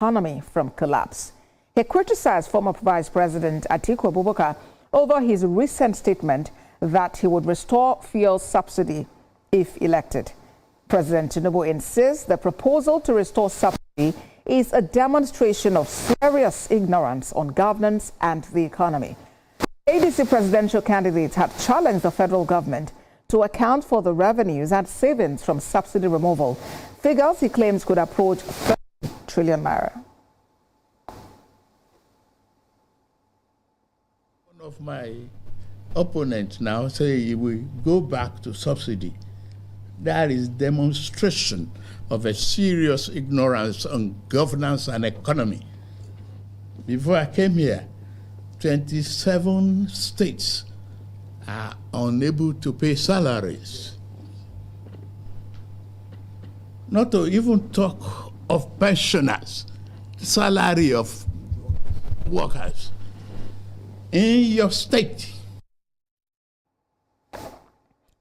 economy from collapse. He criticized former Vice President Atiku Abubakar over his recent statement that he would restore fuel subsidy if elected. President Tinubu insists the proposal to restore subsidy is a demonstration of serious ignorance on governance and the economy. ADC presidential candidates have challenged the federal government to account for the revenues and savings from subsidy removal. Figures he claims could approach 30 trillion naira. One of my opponents now say he will go back to subsidy. That is demonstration of a serious ignorance on governance and economy. Before I came here, 27 states are unable to pay salaries. Not to even talk of pensioners, salary of workers in your state.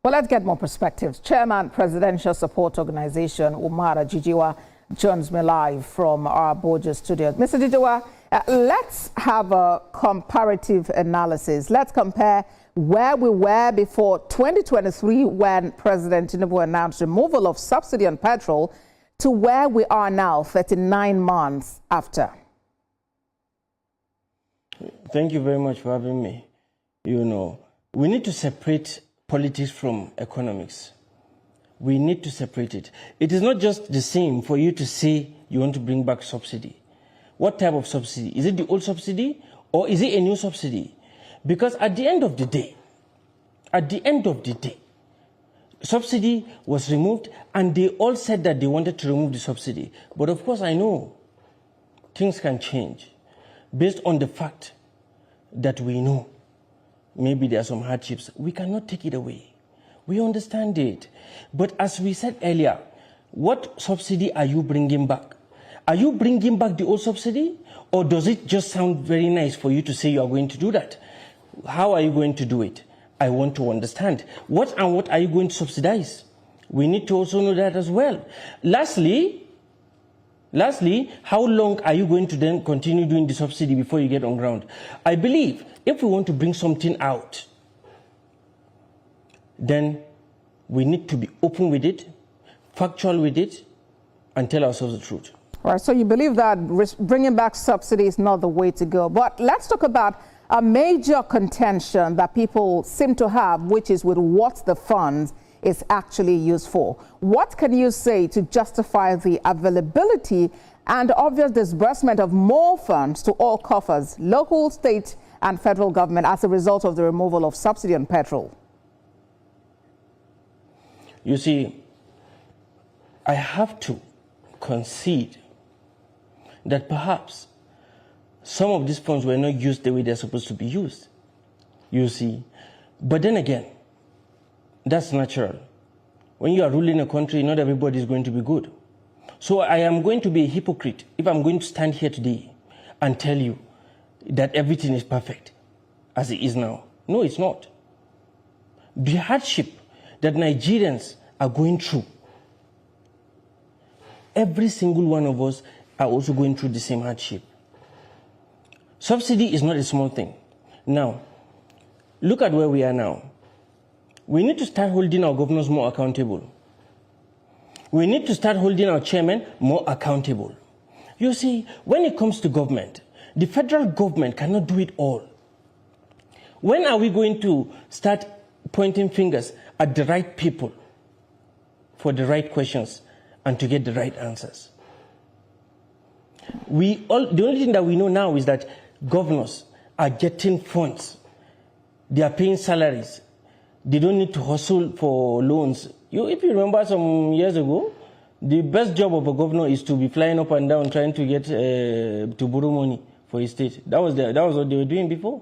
Well, let's get more perspectives. Chairman, Presidential Support Organization Umar Jijiwa joins me live from our Abuja studio. Mr. Jijiwa, let's have a comparative analysis. Let's compare where we were before 2023 when President Tinubu announced removal of subsidy on petrol to where we are now 39 months after. Thank you very much for having me. You know, we need to separate politics from economics. We need to separate it. It is not just the same for you to say you want to bring back subsidy. What type of subsidy? Is it the old subsidy or is it a new subsidy? Because at the end of the day, subsidy was removed and they all said that they wanted to remove the subsidy. But of course I know things can change based on the fact that we know maybe there are some hardships. We cannot take it away. We understand it. But as we said earlier, what subsidy are you bringing back? Are you bringing back the old subsidy? Or does it just sound very nice for you to say you are going to do that? How are you going to do it? I want to understand. What are you going to subsidize? We need to also know that as well. Lastly, how long are you going to then continue doing the subsidy before you get on ground? I believe if we want to bring something out, then we need to be open with it, factual with it, and tell ourselves the truth. All right, so you believe that bringing back subsidy is not the way to go. But let's talk about a major contention that people seem to have, which is with what the funds is actually used for. What can you say to justify the availability and obvious disbursement of more funds to all coffers, local, state, and federal government as a result of the removal of subsidy on petrol? You see, I have to concede that perhaps some of these funds were not used the way they're supposed to be used. You see, but then again, that's natural. When you are ruling a country, not everybody is going to be good. So I am going to be a hypocrite if I'm going to stand here today and tell you that everything is perfect as it is now. No, it's not. The hardship that Nigerians are going through, every single one of us are also going through the same hardship. Subsidy is not a small thing. Now, look at where we are now. We need to start holding our governors more accountable. We need to start holding our chairmen more accountable. You see, when it comes to government, the federal government cannot do it all. When are we going to start pointing fingers at the right people for the right questions and to get the right answers? The only thing that we know now is that governors are getting funds. They are paying salaries. They don't need to hustle for loans. If you remember some years ago, the best job of a governor is to be flying up and down trying to get to borrow money for his state. That was what they were doing before.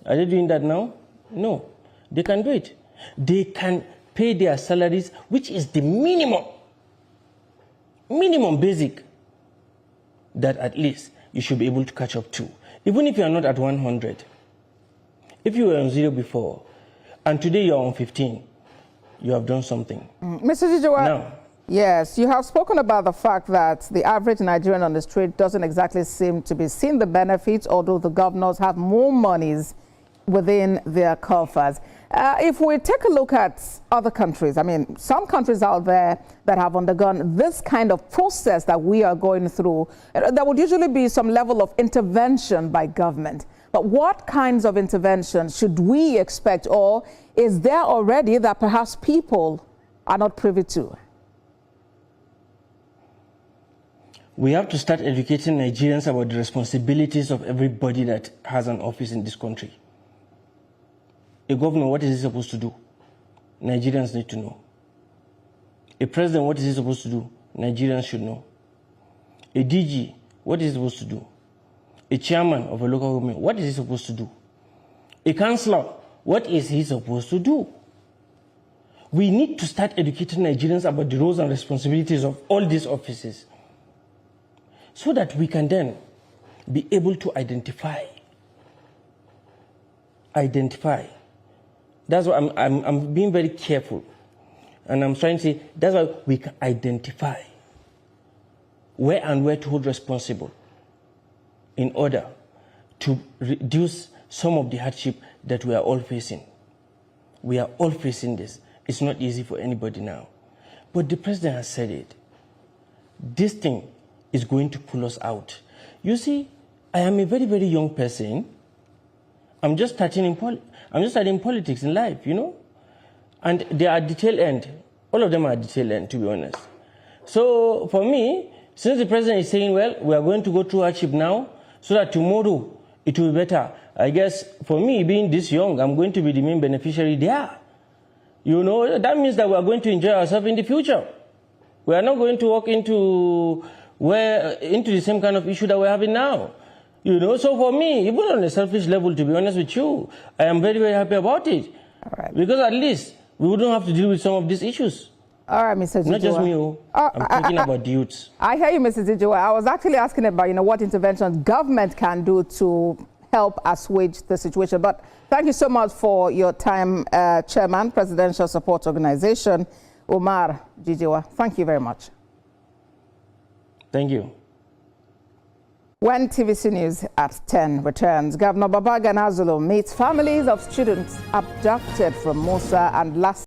Are they doing that now? No. They can do it. They can pay their salaries, which is the minimum basic that at least you should be able to catch up to. Even if you are not at 100. If you were on 0 before, and today you are on 15, you have done something. Mr. Jijiwa, now, Yes, you have spoken about the fact that the average Nigerian on the street doesn't exactly seem to be seeing the benefits, although the governors have more monies within their coffers. If we take a look at other countries, I mean, some countries out there that have undergone this kind of process that we are going through, there would usually be some level of intervention by government. But what kinds of intervention should we expect, or is there already that perhaps people are not privy to? We have to start educating Nigerians about the responsibilities of everybody that has an office in this country. A governor, what is he supposed to do? Nigerians need to know. A president, what is he supposed to do? Nigerians should know. A DG, what is he supposed to do? A chairman of a local government, what is he supposed to do? A councillor, what is he supposed to do? We need to start educating Nigerians about the roles and responsibilities of all these offices, so that we can then be able to identify. That's why I'm being very careful. And I'm trying to say, that's why we can identify where to hold responsible in order to reduce some of the hardship that we are all facing. We are all facing this. It's not easy for anybody now. But the president has said it. This thing is going to pull us out. You see, I am a very, very young person. I'm just starting politics in life, you know. And they are at the tail end. All of them are at the tail end, to be honest. So for me, since the president is saying, well, we are going to go through hardship now, so that tomorrow it will be better. I guess for me, being this young, I'm going to be the main beneficiary there. You know, that means that we are going to enjoy ourselves in the future. We are not going to walk into the same kind of issue that we're having now. You know, so for me, even on a selfish level, to be honest with you, I am very, very happy about it. All right. Because at least we wouldn't have to deal with some of these issues. All right, Mr. Jijiwa. Not just me, I'm talking about the youths. I hear you, Mr. Jijiwa. I was actually asking about, what interventions government can do to help assuage the situation. But thank you so much for your time, Chairman, Presidential Support Organization, Umar Jijiwa. Thank you very much. Thank you. When TVC News at 10 returns, Governor Babagana Zulum meets families of students abducted from Musa and last